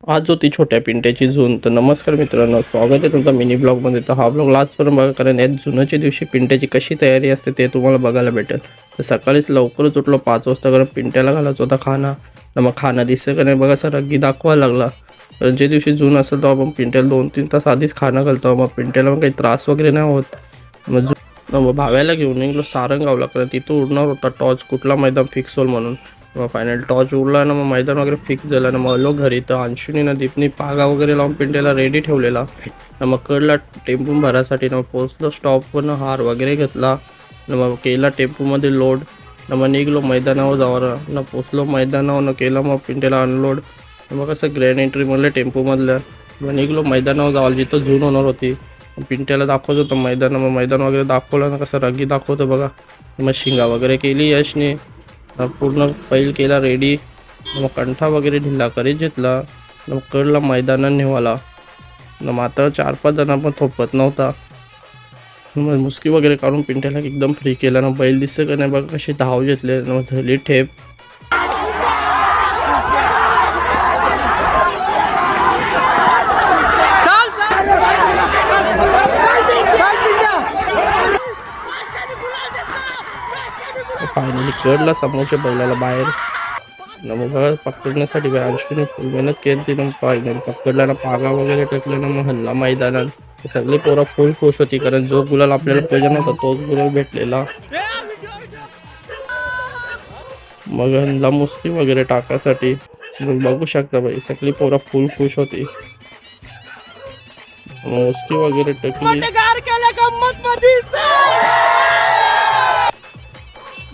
आज होती छोट्या पिंट्याची जून. तर नमस्कार मित्रांनो, स्वागत आहे तुमचं मिनी ब्लॉगमध्ये. तर हा ब्लॉग लास्टपर्यंत बघा, कारण यात जुनच्या दिवशी पिंट्याची कशी तयारी असते ते तुम्हाला बघायला भेटेल. तर सकाळीच लवकरच उठलो 5 वाजता, कारण पिंट्याला घालायचा होता खाना. तर मग खाना दिसतं का नाही बघा, सर रग्गी दाखवायला लागला. तर जे दिवशी जून असेल तेव्हा आपण पिंट्याला 2-3 तास आधीच खाना घालतो. मग पिंट्याला मग काही त्रास वगैरे नाही होत. मग भाव्याला घेऊन निघलो सारंगावला, कारण तिथं उडणार होता टॉर्च, कुठला मैदान फिक्स होईल म्हणून. मग फायनल टॉर्च उडला ना, मग मैदान वगैरे फिक्स झालं ना. मग आलो घरी. तर अंशुनीनं दीपनी पागा वगैरे लावून पिंट्याला रेडी ठेवलेला ना. मग कडला टेम्पो भरासाठी ना, पोचलो स्टॉपवरनं, हार वगैरे घेतला ना. मग केला टेम्पोमध्ये लोड ना. मग निघलो मैदानावर जावं ना. पोचलो मैदानावर ना, केला मग पिंट्याला अनलोड. मग कसं ग्रँड एंट्री म्हणलं टेम्पोमधलं. मग निघलो मैदानावर जावं, जिथं झून होणार होती. पिंट्याला दाखवत होतं मैदान. मग मैदान वगैरे दाखवलं ना, कसं रग्गी दाखवतं बघा. मग शिंगा वगैरे केली यशने. पूर्ण पैल केला रेडी. मग कंठा वगैरे ढिल्ला करीत घेतला. मग कडला मैदानात नेवाला ना. मग आता 4-5 जण पण थोपत नव्हता. मग मुसकी वगैरे काढून पिंट्याला एकदम फ्री केला ना. बैल दिसतं का नाही बघा, कशी धाव घेतले. मग झाली ठेप. फायनली कडला समोरच्या बैलाला बाहेर ना. मग बघा, पकडण्यासाठी अंशूने फुल मेहनत केली ती ना. फायनली पकडला ना, पागा वगैरे टाकला ना. मग हल्ला मैदानात. सगळी पोरं फुल खुश होती, कारण जो गुलाल आपल्याला पाहिजे नव्हता तोच गुलाल भेटलेला. मग हल्ला मुसकी वगैरे टाकासाठी. मग बघू शकता बाई, सगळी पोरं फुल खुश होती. मुसकी वगैरे टाकली.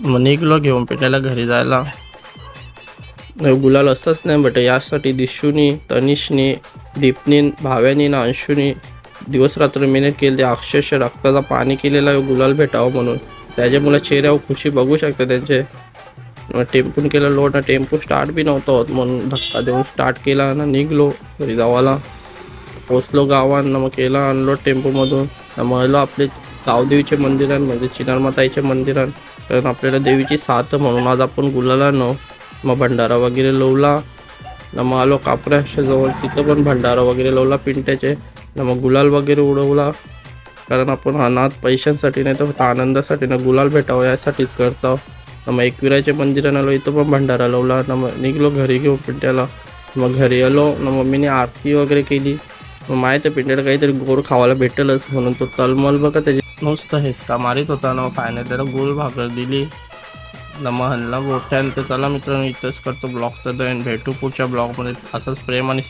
मग निघलो घेऊन पिंट्याला घरी जायला. गुलाल असंच नाही बेटा, यासाठी दिशूनी, तनिषनी, दीपनी, भाव्यानी ना अंशूनी दिवस रात्र मेहनत केली. ते अक्षरशः रक्ताचा पाणी केलेला गुलाल भेटावं म्हणून. त्याच्यामुळे चेहऱ्यावर खुशी बघू शकता त्यांचे. टेम्पून केला लोड ना. टेम्पो स्टार्ट बी नव्हता होत, म्हणून धक्का देऊन स्टार्ट केला ना. निघलो घरी जावाला. पोचलो गावात ना. मग केला अनलोड टेम्पोमधून. मग आलो आपले गावदेवीचे मंदिरात, म्हणजे चिनारमाताईचे मंदिरात, कारण आपल्याला देवीची साथ म्हणून आज आपण गुलाला न. मग भंडारा वगैरे लावला ना. मग आलो कापऱ्याजवळ, तिथं पण भंडारा वगैरे लावला पिंट्याचे ना. मग गुलाल वगैरे उडवला, कारण आपण अनाथ पैशांसाठी नाही तर आनंदासाठी ना, गुलाल भेटावं यासाठीच करतो. मग एकविराच्या मंदिरानं आलो, इथं पण भंडारा लावला ना. मग निघलो घरी घेऊन पिंट्याला. मग घरी आलो ना. मम्मीने आरती वगैरे केली. मग माहीत आहे पिंट्याला काहीतरी गोड खावायला भेटेलच म्हणून तो तलमल बघा त्याची नुसतं हेसका मारित होता ना. फायनल त्याला गोल भाकर दिली ना. मग हल्ला मोठ्यानं. तर चला मित्रांनो, इथंच करतो ब्लॉगचं. भेटू पुढच्या ब्लॉगमध्ये. असंच प्रेम आणि